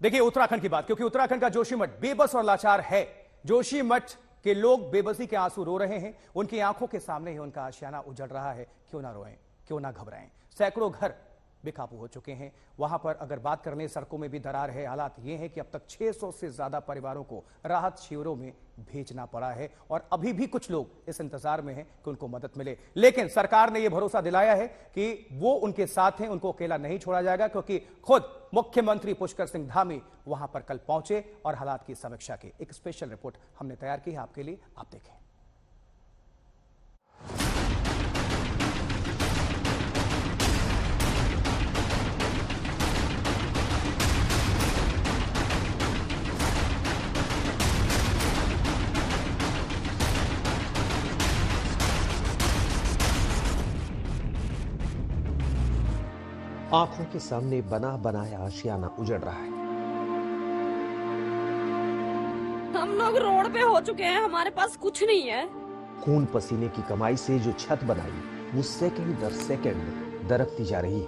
देखिए उत्तराखंड की बात, क्योंकि उत्तराखंड का जोशीमठ बेबस और लाचार है। जोशीमठ के लोग बेबसी के आंसू रो रहे हैं। उनकी आंखों के सामने ही उनका आशियाना उजड़ रहा है। क्यों ना रोएं, क्यों ना घबराएं। सैकड़ों घर बेकाबू हो चुके हैं। वहां पर अगर बात करने, सड़कों में भी दरार है। हालात ये है कि अब तक 600 से ज्यादा परिवारों को राहत शिविरों में भेजना पड़ा है और अभी भी कुछ लोग इस इंतजार में हैं कि उनको मदद मिले। लेकिन सरकार ने यह भरोसा दिलाया है कि वो उनके साथ हैं, उनको अकेला नहीं छोड़ा जाएगा, क्योंकि खुद मुख्यमंत्री पुष्कर सिंह धामी वहां पर कल पहुंचे और हालात की समीक्षा की। एक स्पेशल रिपोर्ट हमने तैयार की है आपके लिए, आप देखें। आंखों के सामने बना बनाया आशियाना उजड़ रहा है। हम लोग रोड पे हो चुके हैं, हमारे पास कुछ नहीं है। खून पसीने की कमाई से जो छत बनाई, वो सेकंड दर सेकंड दरकती जा रही है।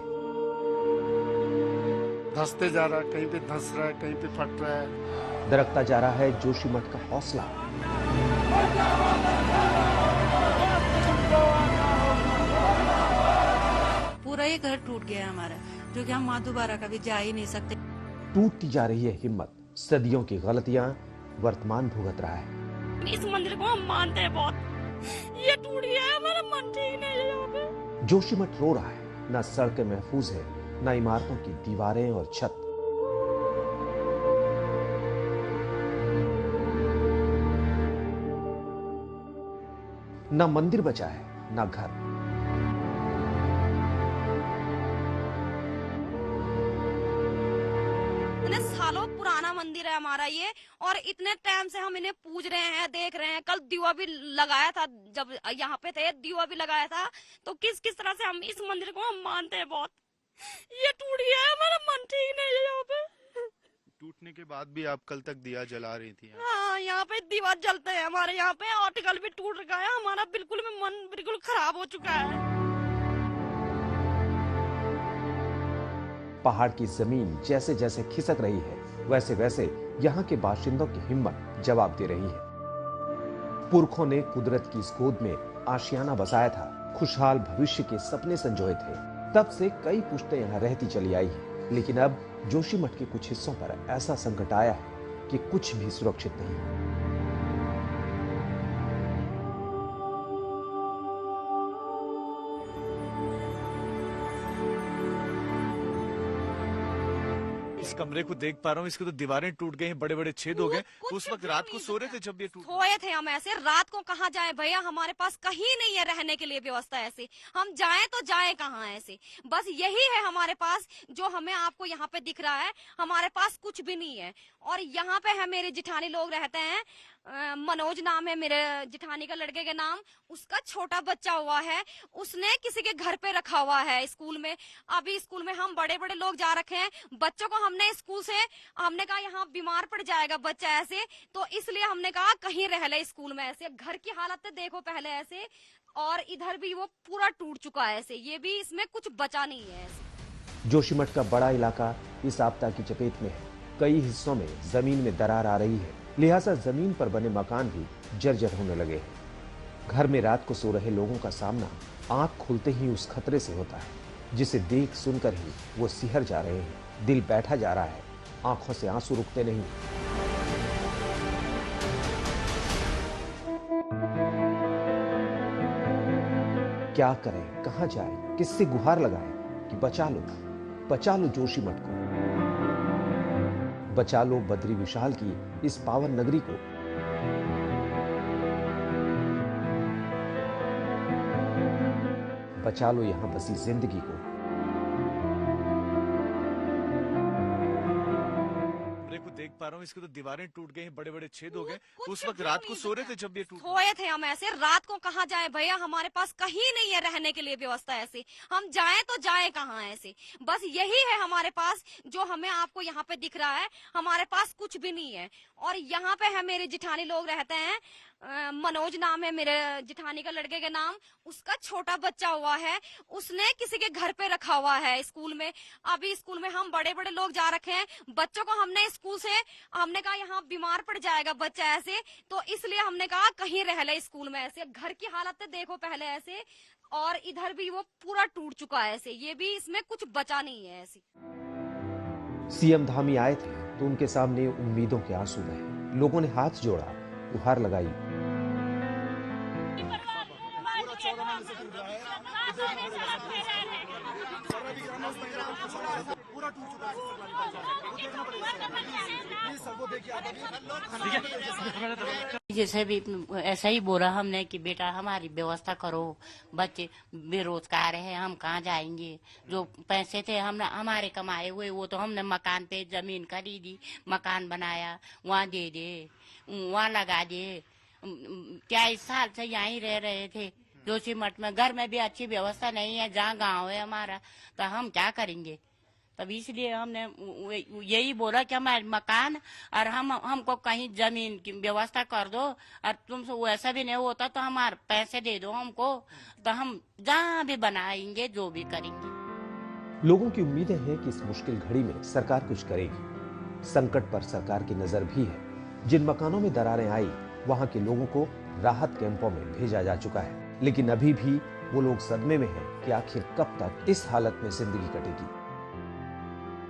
धंसते जा रहा है, कहीं पे धंस रहा है, कहीं पे फट रहा है। दरकता जा रहा है जोशीमठ का हौसला। पूरा ये घर टूट गया है हमारा, जो कि हम वहां दोबारा कभी जा ही नहीं सकते। टूटती जा रही है हिम्मत। सदियों की गलतियां वर्तमान भुगत रहा है। इस मंदिर को हम मानते हैं बहुत। ये टूट गया है, हमारा मन ठीक नहीं है यहाँ पे। जोशीमठ रो रहा है। ना सड़कें महफूज है, ना इमारतों की दीवारें और छत। ना मंदिर बचा है, ना घर। सालों पुराना मंदिर है हमारा ये, और इतने टाइम से हम इन्हें पूज रहे हैं, देख रहे हैं। कल दीवा भी लगाया था, जब यहाँ पे थे दीवा भी लगाया था। तो किस किस तरह से हम इस मंदिर को हम मानते हैं बहुत। ये टूट गया है, हमारा मन ठीक नहीं है यहाँ पे। टूटने के बाद भी आप कल तक दिया जला रही थी। हाँ, यहाँ पे दीवा जलते हैं हमारे यहाँ पे। आर्टिकल भी टूट रखा है हमारा, बिल्कुल में मन बिल्कुल खराब हो चुका है। पहाड़ की जमीन जैसे जैसे खिसक रही है, वैसे वैसे यहाँ के बाशिंदों की हिम्मत जवाब दे रही है। पुरखों ने कुदरत की इस गोद में आशियाना बसाया था, खुशहाल भविष्य के सपने संजोए थे। तब से कई पुश्तें यहाँ रहती चली आई हैं, लेकिन अब जोशीमठ के कुछ हिस्सों पर ऐसा संकट आया है कि कुछ भी सुरक्षित नहीं। इस कमरे को देख पा रहा हूँ, इसकी तो दीवारें टूट गई हैं, बड़े बड़े छेद हो गए। उस वक्त रात को सो रहे थे जब ये टूट? सोए थे हम ऐसे। रात को कहाँ जाए भैया, हमारे पास कहीं नहीं है रहने के लिए व्यवस्था ऐसे। हम जाएं तो जाएं कहाँ ऐसे। बस यही है हमारे पास, जो हमें आपको यहाँ पे दिख रहा है। हमारे पास कुछ भी नहीं है। और यहाँ पे है मेरे जिठानी लोग रहते हैं। मनोज नाम है मेरे जिठानी का, लड़के के नाम। उसका छोटा बच्चा हुआ है, उसने किसी के घर पे रखा हुआ है स्कूल में। अभी स्कूल में हम बड़े बड़े लोग जा रखे हैं। बच्चों को हमने स्कूल से, हमने कहा यहाँ बीमार पड़ जाएगा बच्चा ऐसे, तो इसलिए हमने कहा कहीं रह ले स्कूल में ऐसे। घर की हालत तो देखो पहले ऐसे, और इधर भी वो पूरा टूट चुका है ऐसे। ये भी इसमें कुछ बचा नहीं है ऐसे। जोशीमठ का बड़ा इलाका इस आपदा की चपेट में है। कई हिस्सों में जमीन में दरार आ रही है, लिहाजा जमीन पर बने मकान भी जर्जर होने लगे हैं। घर में रात को सो रहे लोगों का सामना आंख खुलते ही उस खतरे से होता है, जिसे देख सुनकर ही वो सिहर जा रहे हैं। दिल बैठा जा रहा है, आंखों से आंसू रुकते नहीं। क्या करें, कहां जाए, किससे गुहार लगाएं कि बचा लो जोशीमठ को, बचा लो बद्री विशाल की इस पावन नगरी को। बचा लो यहां बसी जिंदगी को। देख पा रहा हूँ, इसकी तो दीवारें टूट गई हैं, बड़े बड़े छेद हो गए। उस वक्त रात को सो रहे थे जब ये टूट? सोए थे हम ऐसे। रात को कहाँ जाए भैया, हमारे पास कहीं नहीं है रहने के लिए व्यवस्था ऐसे। हम जाएं तो जाएं कहाँ ऐसे। बस यही है हमारे पास, जो हमें आपको यहाँ पे दिख रहा है। हमारे पास कुछ भी नहीं है। और यहाँ पे है मेरे जिठानी लोग रहते हैं। मनोज नाम है मेरे जिठानी का लड़के के नाम, उसका छोटा बच्चा हुआ है, उसने किसी के घर पे रखा हुआ है स्कूल में। अभी स्कूल में हम बड़े बड़े लोग जा रखे हैं, बच्चों को हमने स्कूल से हमने कहा यहाँ बीमार पड़ जाएगा बच्चा ऐसे, तो इसलिए हमने कहा कहीं रह ले स्कूल में। ऐसे घर की हालत देखो पहले ऐसे, और इधर भी वो पूरा टूट चुका है ऐसे, ये भी इसमें कुछ बचा नहीं है ऐसी। सीएम धामी आए थे तो उनके सामने उम्मीदों के आंसू बहे। लोगों ने हाथ जोड़ा, गुहार लगाई। जैसे भी ऐसा ही बोला हमने कि बेटा हमारी व्यवस्था करो, बच्चे बेरोजगार है, हम कहाँ जाएंगे। जो पैसे थे हमने हमारे कमाए हुए वो तो हमने मकान पे जमीन खरीदी, मकान बनाया, वहाँ दे दे, वहाँ लगा दे। 23 साल से यहीं रह रहे थे जोशीमठ में, घर में भी अच्छी व्यवस्था नहीं है, जहाँ गांव है हमारा, तो हम क्या करेंगे। तब इसलिए हमने यही बोला कि हमारे मकान और हमको कहीं जमीन की व्यवस्था कर दो, और तुमसे वैसा भी नहीं होता तो हमारे पैसे दे दो हमको, तो हम जहाँ भी बनाएंगे, जो भी करेंगे। लोगों की उम्मीदें हैं कि इस मुश्किल घड़ी में सरकार कुछ करेगी। संकट पर सरकार की नजर भी है। जिन मकानों में दरारें आई, वहां के लोगों को राहत कैंपों में भेजा जा चुका है, लेकिन अभी भी वो लोग सदमे में हैं कि आखिर कब तक इस हालत में जिंदगी कटेगी।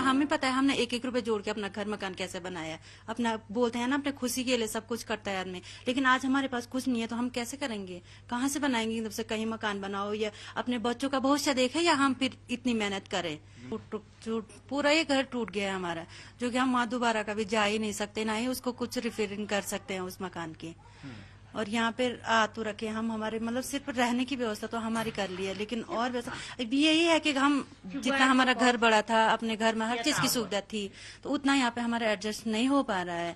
हमें पता है हमने एक एक रुपए जोड़ के अपना घर मकान कैसे बनाया है। अपना बोलते हैं ना अपने खुशी के लिए सब कुछ करता है आदमी, लेकिन आज हमारे पास कुछ नहीं है तो हम कैसे करेंगे, कहाँ से बनाएंगे। एकदम से कहीं मकान बनाओ या अपने बच्चों का भविष्य देखे, या हम फिर इतनी मेहनत करें। पूरा ये घर टूट गया हमारा, जो कि हम वहाँ दोबारा कभी जा ही नहीं सकते, ना ही उसको कुछ रिपेयरिंग कर सकते हैं उस मकान की। और यहाँ पे तो रखे हम हमारे मतलब सिर्फ रहने की व्यवस्था तो हमारी कर ली है, लेकिन और व्यवस्था यही है कि हम जितना हमारा घर बड़ा था, अपने घर में हर चीज की सुविधा थी, तो उतना यहाँ पे हमारा एडजस्ट नहीं हो पा रहा है।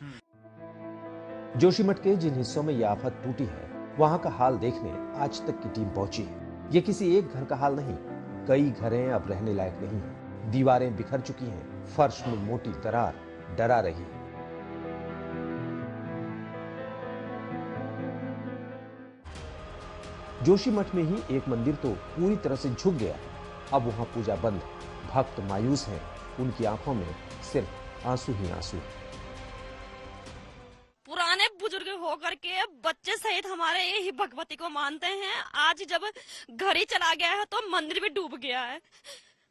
जोशीमठ के जिन हिस्सों में यह आफत टूटी है, वहां का हाल देखने आज तक की टीम पहुंची है। ये किसी एक घर का हाल नहीं, कई घरें अब रहने लायक नहीं है। दीवारें बिखर चुकी हैं, फर्श में मोटी दरार डरा रही है। जोशीमठ में ही एक मंदिर तो पूरी तरह से झुक गया, अब वहां पूजा बंद है। भक्त मायूस हैं, उनकी आंखों में सिर्फ आंसू ही आंसू है। पुराने बुजुर्ग होकर के बच्चे सहित हमारे यही भगवती को मानते हैं, आज जब घर ही चला गया है तो मंदिर भी डूब गया है।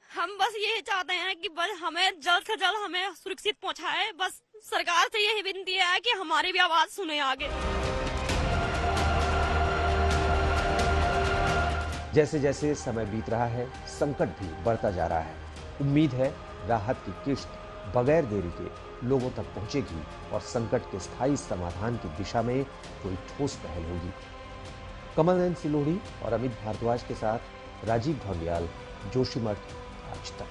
हम बस यही चाहते हैं कि बस हमें जल्द से जल्द हमें सुरक्षित पहुंचाए। बस सरकार से यही विनती है कि हमारी भी आवाज सुने आगे। जैसे जैसे समय बीत रहा है, संकट भी बढ़ता जा रहा है। उम्मीद है राहत की किश्त बगैर देरी के लोगों तक पहुंचेगी और संकट के स्थायी समाधान की दिशा में कोई ठोस पहल होगी। कमल नयन सिलोड़ी और अमित भारद्वाज के साथ राजीव ढोलियाल, जोशीमठ, आज तक।